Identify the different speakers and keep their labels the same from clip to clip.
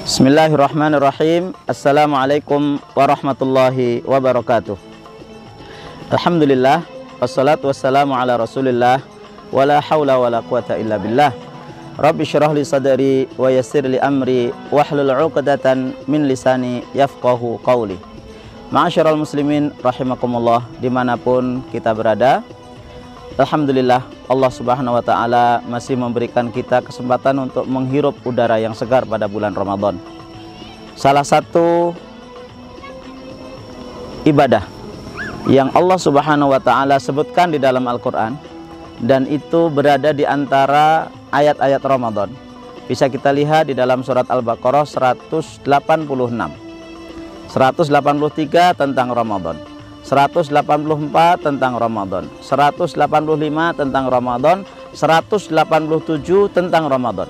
Speaker 1: Bismillahirrahmanirrahim. Assalamualaikum warahmatullahi wabarakatuh. Alhamdulillah, wassalatu wassalamu ala rasulillah, wala hawla wala quwata illa billah. Rabbi syrah li sadari wa yassir li amri wahlul 'uqdatan min lisani yafqahu qawli. Ma'asyiral muslimin rahimakumullah, dimanapun kita berada, alhamdulillah Allah subhanahu wa ta'ala masih memberikan kita kesempatan untuk menghirup udara yang segar pada bulan Ramadan. Salah satu ibadah yang Allah subhanahu wa ta'ala sebutkan di dalam Al-Quran, dan itu berada di antara ayat-ayat Ramadan, bisa kita lihat di dalam surat Al-Baqarah 186, 183 tentang Ramadan, 184 tentang Ramadan, 185 tentang Ramadan, 187 tentang Ramadan.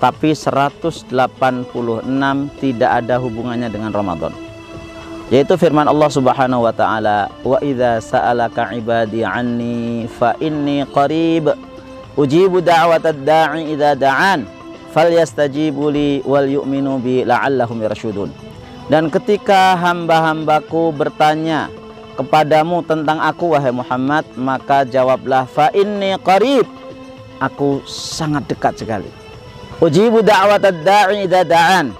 Speaker 1: Tapi 186 tidak ada hubungannya dengan Ramadan. Yaitu firman Allah Subhanahu wa taala, "Wa idza sa'alaka 'ibadi 'anni fa inni qarib ujibu da'watad da'i idza da'an falyastajibu li wal yu'minu bi la'allahum yarshudun." Dan ketika hamba-hambaku bertanya kepadamu tentang aku, wahai Muhammad, maka jawablah, fa inni qarib, aku sangat dekat sekali. Ujibu da'watad da'i idza da'an,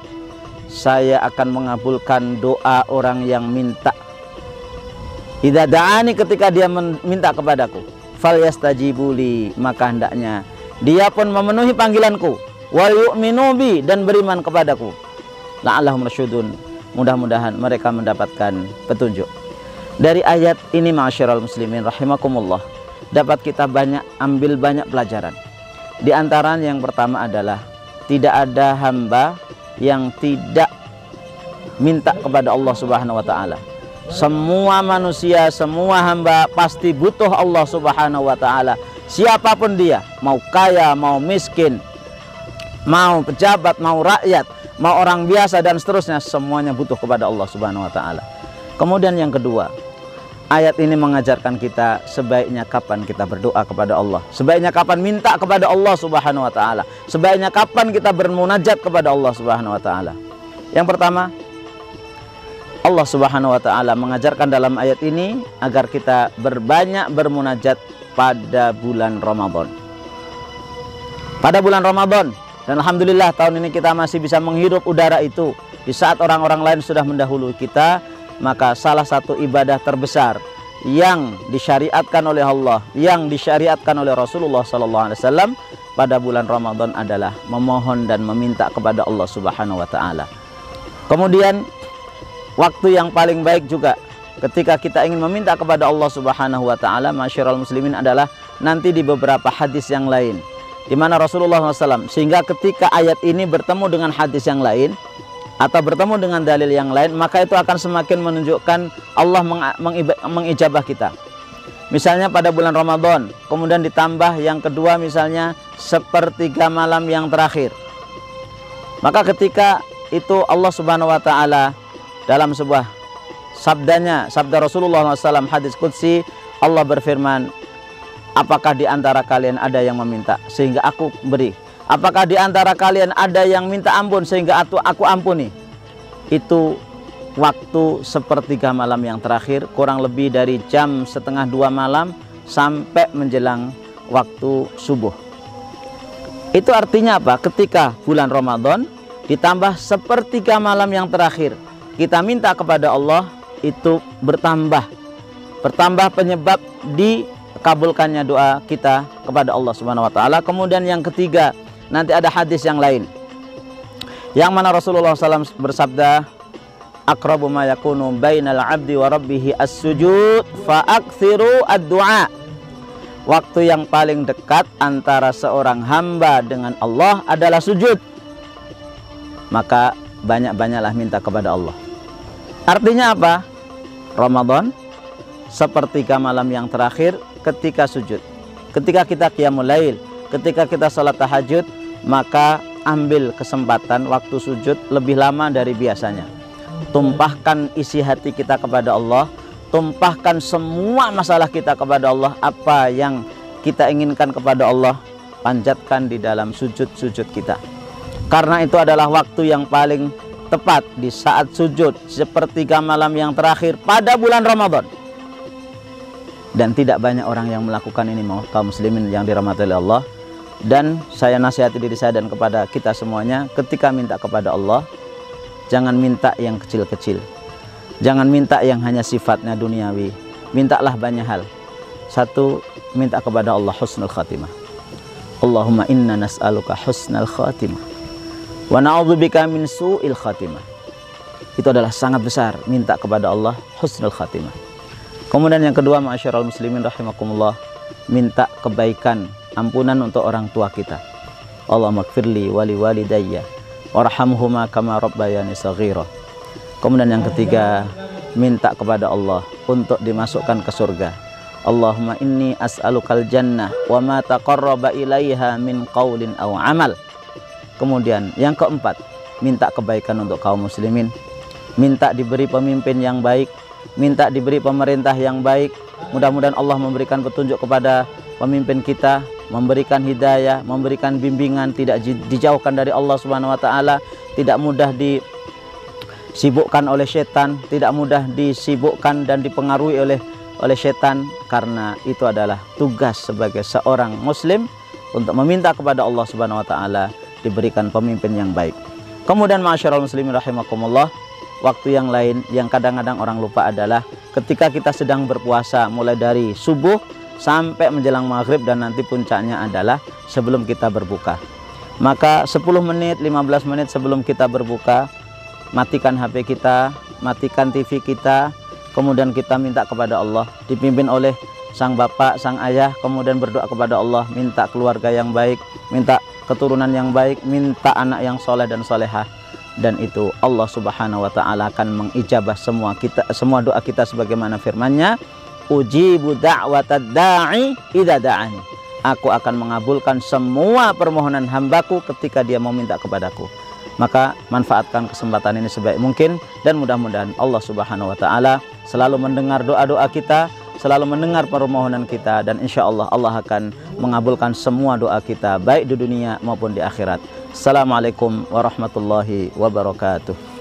Speaker 1: saya akan mengabulkan doa orang yang minta. Idza da'ani, ketika dia meminta kepadaku. Falyastajibu li, maka hendaknya dia pun memenuhi panggilanku. Wal yu'minu bi, dan beriman kepadaku. La'allahum yarshudun, mudah-mudahan mereka mendapatkan petunjuk. Dari ayat ini, ma'asyiral muslimin rahimakumullah, dapat kita ambil banyak pelajaran. Di antara yang pertama adalah tidak ada hamba yang tidak minta kepada Allah Subhanahu wa taala. Semua manusia, semua hamba pasti butuh Allah Subhanahu wa taala. Siapapun dia, mau kaya, mau miskin, mau pejabat, mau rakyat, mau orang biasa dan seterusnya, semuanya butuh kepada Allah Subhanahu wa taala. Kemudian yang kedua, ayat ini mengajarkan kita sebaiknya kapan kita berdoa kepada Allah, sebaiknya kapan minta kepada Allah Subhanahu wa taala, sebaiknya kapan kita bermunajat kepada Allah Subhanahu wa taala. Yang pertama, Allah Subhanahu wa taala mengajarkan dalam ayat ini agar kita berbanyak bermunajat pada bulan Ramadan. Pada bulan Ramadan. Dan alhamdulillah tahun ini kita masih bisa menghirup udara itu. Di saat orang-orang lain sudah mendahului kita, maka salah satu ibadah terbesar yang disyariatkan oleh Allah, yang disyariatkan oleh Rasulullah SAW pada bulan Ramadan adalah memohon dan meminta kepada Allah Subhanahu wa taala. Kemudian waktu yang paling baik juga ketika kita ingin meminta kepada Allah Subhanahu wa taala, masyiral muslimin, adalah nanti di beberapa hadis yang lain, di mana Rasulullah SAW, sehingga ketika ayat ini bertemu dengan hadis yang lain atau bertemu dengan dalil yang lain, maka itu akan semakin menunjukkan Allah mengijabah kita. Misalnya pada bulan Ramadan, kemudian ditambah yang kedua misalnya sepertiga malam yang terakhir, maka ketika itu Allah Subhanahu wa taala dalam sebuah sabdanya, sabda Rasulullah SAW, hadis qudsi, Allah berfirman, apakah di antara kalian ada yang meminta sehingga aku beri? Apakah di antara kalian ada yang minta ampun sehingga aku ampuni? Itu waktu sepertiga malam yang terakhir, kurang lebih dari jam setengah 2 malam sampai menjelang waktu subuh. Itu artinya apa? Ketika bulan Ramadan ditambah sepertiga malam yang terakhir, kita minta kepada Allah, itu bertambah penyebab dikabulkannya doa kita kepada Allah Subhanahu wa taala. Kemudian yang ketiga, nanti ada hadis yang lain yang mana Rasulullah SAW bersabda, aqrabu ma yakunu bainal abdi wa rabbihi as-sujud fa aktsiru ad-du'a. Waktu yang paling dekat antara seorang hamba dengan Allah adalah sujud, maka banyak-banyaklah minta kepada Allah. Artinya apa? Ramadan sepertiga malam yang terakhir, ketika sujud, ketika kita qiyamul lail, ketika kita salat tahajud, maka ambil kesempatan waktu sujud lebih lama dari biasanya. Tumpahkan isi hati kita kepada Allah, tumpahkan semua masalah kita kepada Allah. Apa yang kita inginkan kepada Allah, panjatkan di dalam sujud-sujud kita. Karena itu adalah waktu yang paling tepat di saat sujud sepertiga malam yang terakhir pada bulan Ramadan. Dan tidak banyak orang yang melakukan ini, kaum muslimin yang dirahmati oleh Allah. Dan saya nasihati diri saya dan kepada kita semuanya, ketika minta kepada Allah, jangan minta yang kecil-kecil. Jangan minta yang hanya sifatnya duniawi. Mintalah banyak hal. Satu, minta kepada Allah husnul khatimah. Allahumma inna nas'aluka husnul khatimah wa na'udzubika min su'il khatimah. Itu adalah sangat besar, minta kepada Allah husnul khatimah. Kemudian yang kedua, ma'asyiral muslimin rahimakumullah, minta kebaikan, ampunan untuk orang tua kita. Allahumma ighfirli wa li walidayya warhamhuma kama rabbayani shaghira. Kemudian yang ketiga, minta kepada Allah untuk dimasukkan ke surga. Allahumma inni as'alukal jannah wa ma taqarraba ilaiha min qaulin aw amal. Kemudian yang keempat, minta kebaikan untuk kaum muslimin, minta diberi pemimpin yang baik, minta diberi pemerintah yang baik. Mudah-mudahan Allah memberikan petunjuk kepada pemimpin kita, memberikan hidayah, memberikan bimbingan, tidak dijauhkan dari Allah Subhanahu wa taala, tidak mudah disibukkan oleh setan, tidak mudah disibukkan dan dipengaruhi oleh setan, karena itu adalah tugas sebagai seorang muslim untuk meminta kepada Allah Subhanahu wa taala diberikan pemimpin yang baik. Kemudian ma'asyiral muslimin rahimakumullah, waktu yang lain yang kadang-kadang orang lupa adalah ketika kita sedang berpuasa, mulai dari subuh sampai menjelang maghrib, dan nanti puncaknya adalah sebelum kita berbuka. Maka 10 menit, 15 menit sebelum kita berbuka, matikan HP kita, matikan TV kita, kemudian kita minta kepada Allah, dipimpin oleh sang bapak, sang ayah, kemudian berdoa kepada Allah, minta keluarga yang baik, minta keturunan yang baik, minta anak yang soleh dan solehah. Dan itu Allah Subhanahu wa ta'ala akan mengijabah semua doa kita sebagaimana firman-Nya, ujibu da'watad da'i idza da'ani. Aku akan mengabulkan semua permohonan hambaku ketika dia meminta kepadaku. Maka manfaatkan kesempatan ini sebaik mungkin, dan mudah-mudahan Allah Subhanahu wa ta'ala selalu mendengar doa-doa kita, selalu mendengar permohonan kita, dan insya Allah Allah akan mengabulkan semua doa kita baik di dunia maupun di akhirat. Assalamualaikum warahmatullahi wabarakatuh.